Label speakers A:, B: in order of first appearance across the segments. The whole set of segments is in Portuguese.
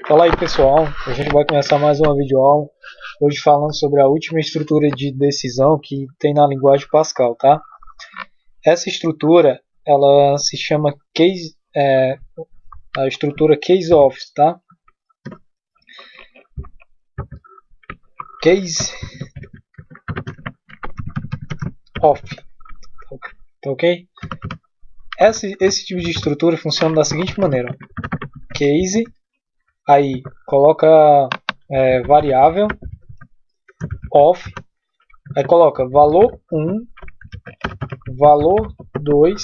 A: Fala aí pessoal, a gente vai começar mais uma videoaula, hoje falando sobre a última estrutura de decisão que tem na linguagem Pascal, tá? Essa estrutura, ela se chama case, a estrutura case of, tá? Case of, tá ok? Esse tipo de estrutura funciona da seguinte maneira: case, aí coloca variável of, aí coloca valor 1, valor 2,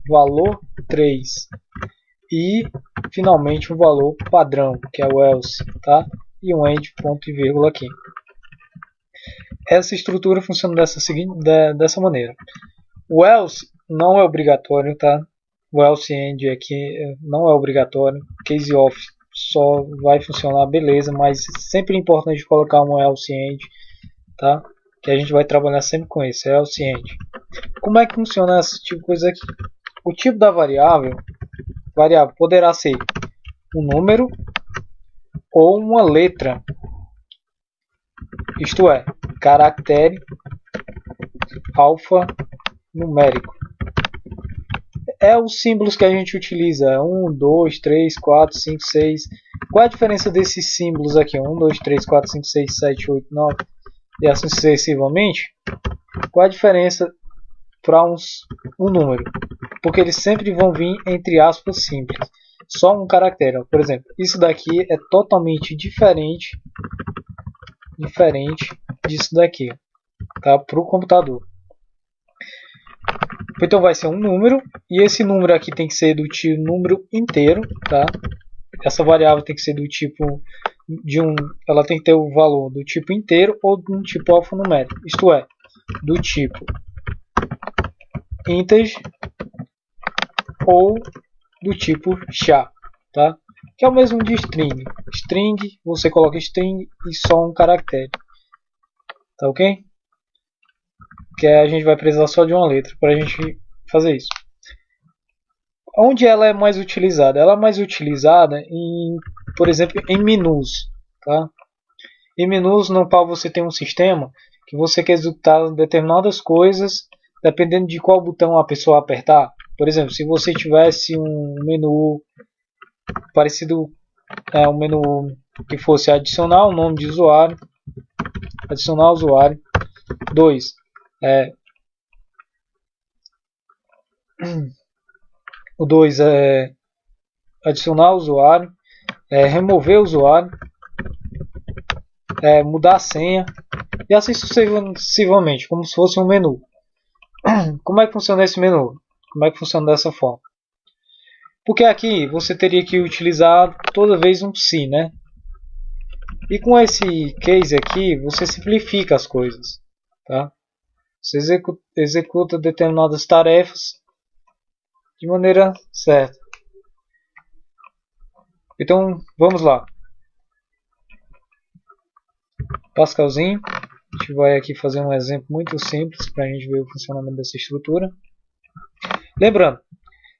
A: valor 3 e finalmente um valor padrão, que é o else, tá? E um end, ponto e vírgula aqui. Essa estrutura funciona dessa maneira. O else não é obrigatório, tá? O else end aqui não é obrigatório. Case of só vai funcionar, beleza, mas sempre é importante colocar um else end, tá? Que a gente vai trabalhar sempre com esse else end. Como é que funciona esse tipo de coisa aqui? O tipo da variável poderá ser um número ou uma letra, isto é, caractere alfanumérico. É os símbolos que a gente utiliza: 1, 2, 3, 4, 5, 6. Qual é a diferença desses símbolos aqui? 1, 2, 3, 4, 5, 6, 7, 8, 9 e assim sucessivamente. Qual é a diferença para um número? Porque eles sempre vão vir entre aspas simples, só um caractere. Por exemplo, isso daqui é totalmente diferente disso daqui, tá? Para o computador. Então vai ser um número, e esse número aqui tem que ser do tipo número inteiro, tá? Essa variável tem que ser do tipo ela tem que ter o valor do tipo inteiro ou de um tipo alfanumérico, isto é, do tipo integer ou do tipo char, tá? Que é o mesmo de string. String, você coloca string e só um caractere, tá ok? Que a gente vai precisar só de uma letra para a gente fazer isso. Onde ela é mais utilizada? Ela é mais utilizada por exemplo, em menus, tá? Em menus no qual você tem um sistema que você quer executar determinadas coisas dependendo de qual botão a pessoa apertar. Por exemplo, se você tivesse um menu parecido, um menu que fosse adicionar o nome de usuário, adicionar usuário, 2, o 2 é adicionar usuário, remover usuário, mudar a senha e assim sucessivamente, como se fosse um menu. Como é que funciona esse menu? Como é que funciona dessa forma? Porque aqui você teria que utilizar toda vez um se, né? E com esse case aqui você simplifica as coisas, tá? Você executa determinadas tarefas de maneira certa. Então vamos lá. Pascalzinho. A gente vai aqui fazer um exemplo muito simples para a gente ver o funcionamento dessa estrutura. Lembrando,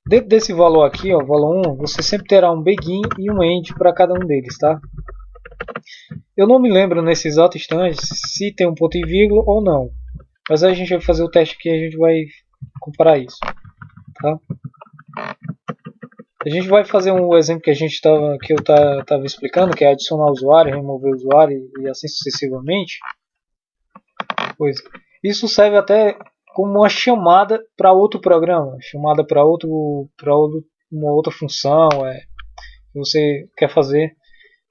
A: dentro desse valor aqui, ó, valor 1, você sempre terá um begin e um end para cada um deles, tá? Eu não me lembro nesse exato instante se tem um ponto e vírgula ou não, mas a gente vai fazer o teste aqui e a gente vai comparar isso, tá? A gente vai fazer um exemplo que eu estava explicando, que é adicionar usuário, remover usuário e assim sucessivamente. Pois isso serve até como uma chamada para outro programa, chamada para uma outra função que você quer fazer.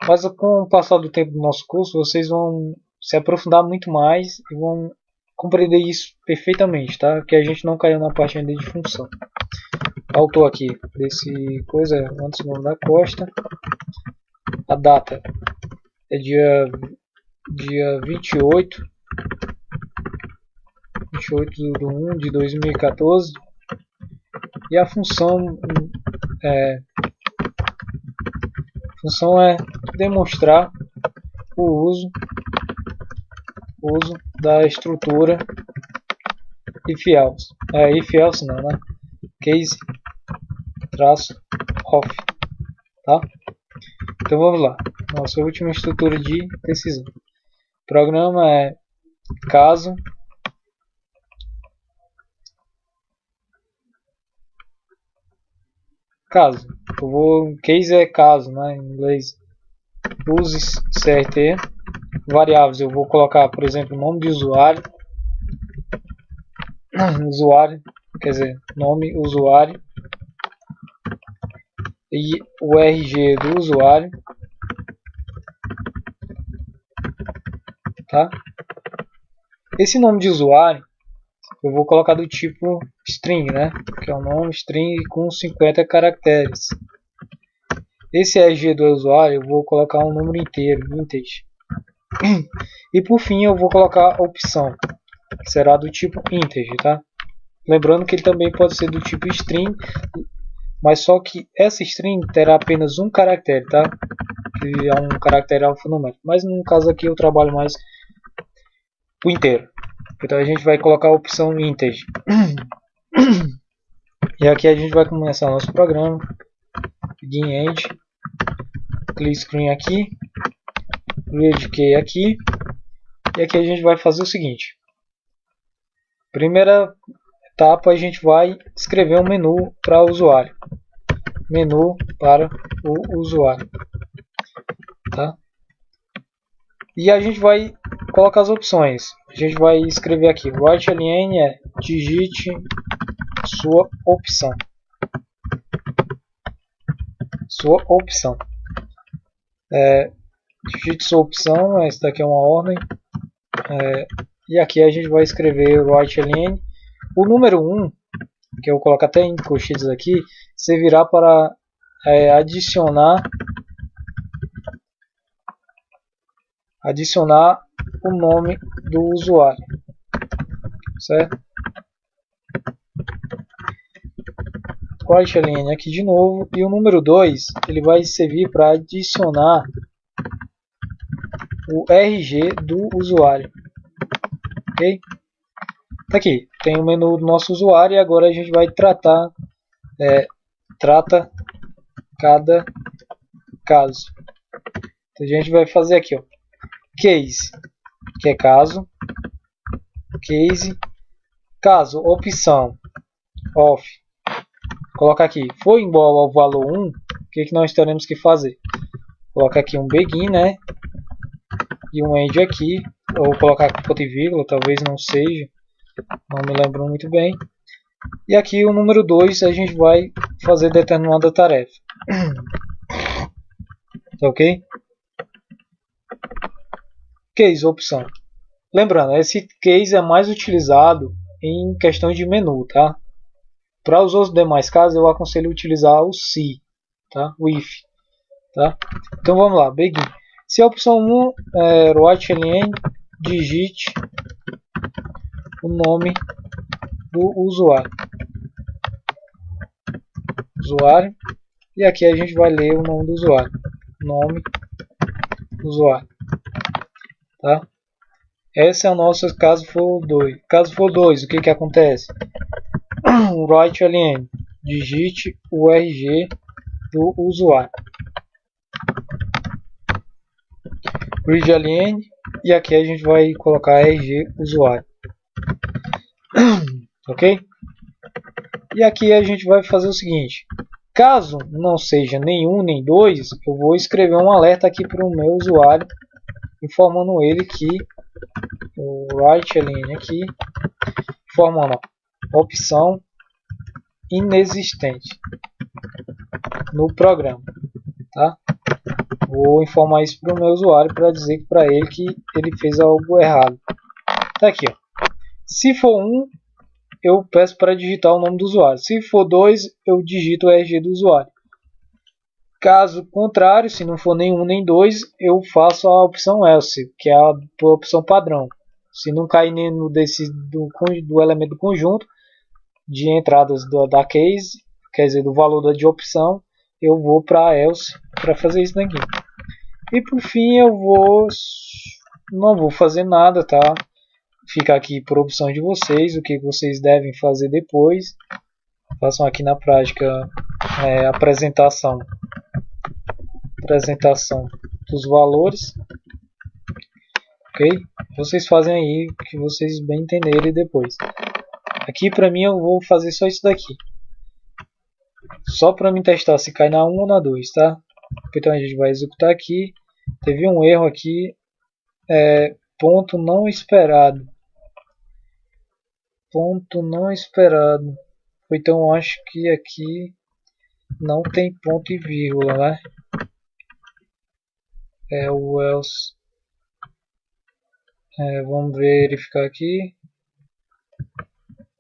A: Mas com o passar do tempo do nosso curso, vocês vão se aprofundar muito mais e vão compreender isso perfeitamente, tá? Que a gente não caiu na parte ainda de função. Autor aqui desse coisa, antes do nome da Costa. A data é dia 28 de 1 de 2014. E a função é demonstrar o uso da estrutura if else. If else não, né? Case -off. tá? Então vamos lá. Nossa última estrutura de decisão. O programa é caso. Caso. Case é caso, né, em inglês. Use CRT. Variáveis eu vou colocar, por exemplo, nome de usuário. Usuário, quer dizer, nome usuário. E o RG do usuário. Tá? Esse nome de usuário eu vou colocar do tipo string, né? Que é um nome string com 50 caracteres. Esse RG do usuário eu vou colocar um número inteiro, integer. E por fim eu vou colocar a opção, que será do tipo integer, tá? Lembrando que ele também pode ser do tipo string, mas só que essa string terá apenas um caractere, tá? Que é um caractere alfanumérico. Mas no caso aqui eu trabalho mais o inteiro. Então a gente vai colocar a opção integer. E aqui a gente vai começar o nosso programa. Begin end. Clear screen aqui. Read key aqui. E aqui a gente vai fazer o seguinte. Primeira etapa, a gente vai escrever um menu para o usuário. Menu para o usuário. Tá? E a gente vai colocar as opções. A gente vai escrever aqui. WriteLN é digite sua opção. Sua opção. Digite sua opção. Essa daqui é uma ordem. E aqui a gente vai escrever WriteLN. O número 1, que eu vou colocar até em colchetes aqui, servirá para adicionar o nome do usuário, certo? WriteLN aqui de novo, e o número 2 ele vai servir para adicionar o RG do usuário, ok? Tá aqui, tem o menu do nosso usuário e agora a gente vai trata cada caso. Então a gente vai fazer aqui, ó, case, que é caso, case, caso, opção, off, coloca aqui, for igual ao valor 1, o que nós teremos que fazer? Coloca aqui um begin, né, e um end aqui, ou colocar ponto e vírgula, talvez não seja, não me lembro muito bem. E aqui o número 2 a gente vai fazer determinada tarefa. Tá ok? Case, opção. Lembrando, esse case é mais utilizado em questão de menu, tá? Para os outros demais casos eu aconselho utilizar o se, tá? O if, tá? Então vamos lá, begin. Se a opção 1 é WriteLN, digite o nome do usuário. E aqui a gente vai ler o nome do usuário. Nome do usuário. Tá? Esse é o nosso caso for 2. Caso for 2, o que acontece? WriteLN, digite o RG do usuário. ReadLN, e aqui a gente vai colocar RG usuário. Ok? E aqui a gente vai fazer o seguinte. Caso não seja nenhum nem 2, eu vou escrever um alerta aqui para o meu usuário, informando ele que o WriteLN aqui, informando a opção inexistente no programa, tá? Vou informar isso para o meu usuário para dizer para ele que ele fez algo errado. Tá aqui, ó. Se for 1, eu peço para digitar o nome do usuário. Se for 2, eu digito o RG do usuário. Caso contrário, se não for nenhum nem 2, eu faço a opção else, que é a opção padrão. Se não cair no do elemento do conjunto de entradas da case, quer dizer, do valor de opção, eu vou para else para fazer isso daqui. E por fim eu não vou fazer nada, tá? Fica aqui por opção de vocês, o que vocês devem fazer depois. Façam aqui na prática a apresentação apresentação dos valores, ok? Vocês fazem aí o que vocês bem entenderem depois. Aqui para mim eu vou fazer só isso daqui, só para me testar se cai na 1 ou na 2, tá? Então a gente vai executar aqui. Teve um erro aqui, ponto não esperado. Ponto não esperado. Então eu acho que aqui não tem ponto e vírgula, né? É o else. Vamos verificar aqui.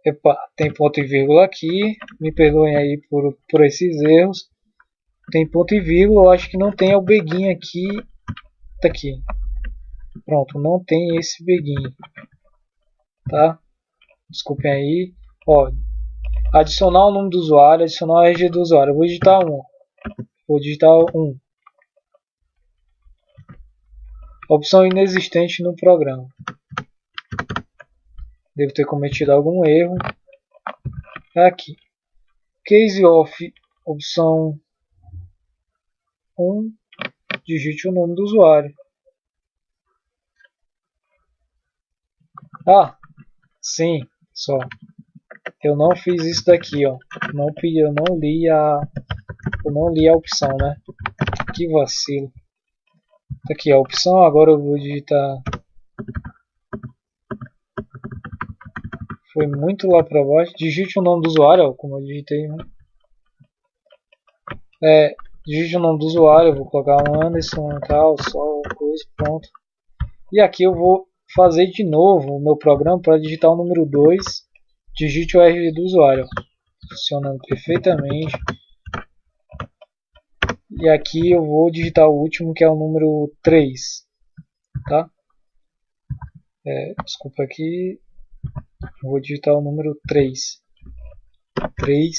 A: Epa, tem ponto e vírgula aqui. Me perdoem aí por esses erros. Tem ponto e vírgula. Eu acho que não tem o begin aqui. Tá aqui. Pronto, não tem esse begin. Tá? Desculpem aí. Ó, adicionar o nome do usuário, adicionar o RG do usuário. Eu vou digitar 1. Vou digitar 1. Opção inexistente no programa. Devo ter cometido algum erro. Aqui. Case of opção 1. Digite o nome do usuário. Ah, sim, só. Eu não fiz isso daqui, ó. Eu não li a opção, né? Que vacilo. Tá aqui a opção, agora eu vou digitar. Foi muito lá para baixo. Digite o nome do usuário, ó, como eu digitei, né? Digite o nome do usuário, eu vou colocar um Anderson e tal, só coisa, pronto. E aqui eu vou fazer de novo o meu programa para digitar o número 2. Digite o RG do usuário. Funcionando perfeitamente. E aqui eu vou digitar o último, que é o número 3. Tá? Desculpa aqui. Eu vou digitar o número 3. 3.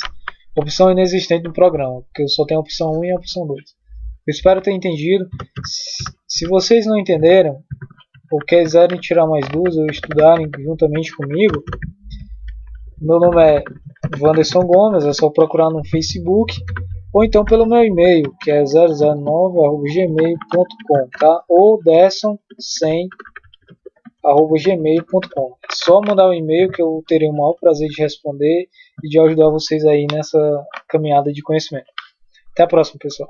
A: Opção inexistente no programa, porque eu só tenho a opção 1 e a opção 2. Eu espero ter entendido. Se vocês não entenderam, ou quiserem tirar mais dúvidas ou estudarem juntamente comigo, meu nome é Wanderson Gomes, é só procurar no Facebook ou então pelo meu e-mail, que é 009@gmail.com, tá? Ou desson100@gmail.com. É só mandar um e-mail que eu terei o maior prazer de responder e de ajudar vocês aí nessa caminhada de conhecimento. Até a próxima, pessoal.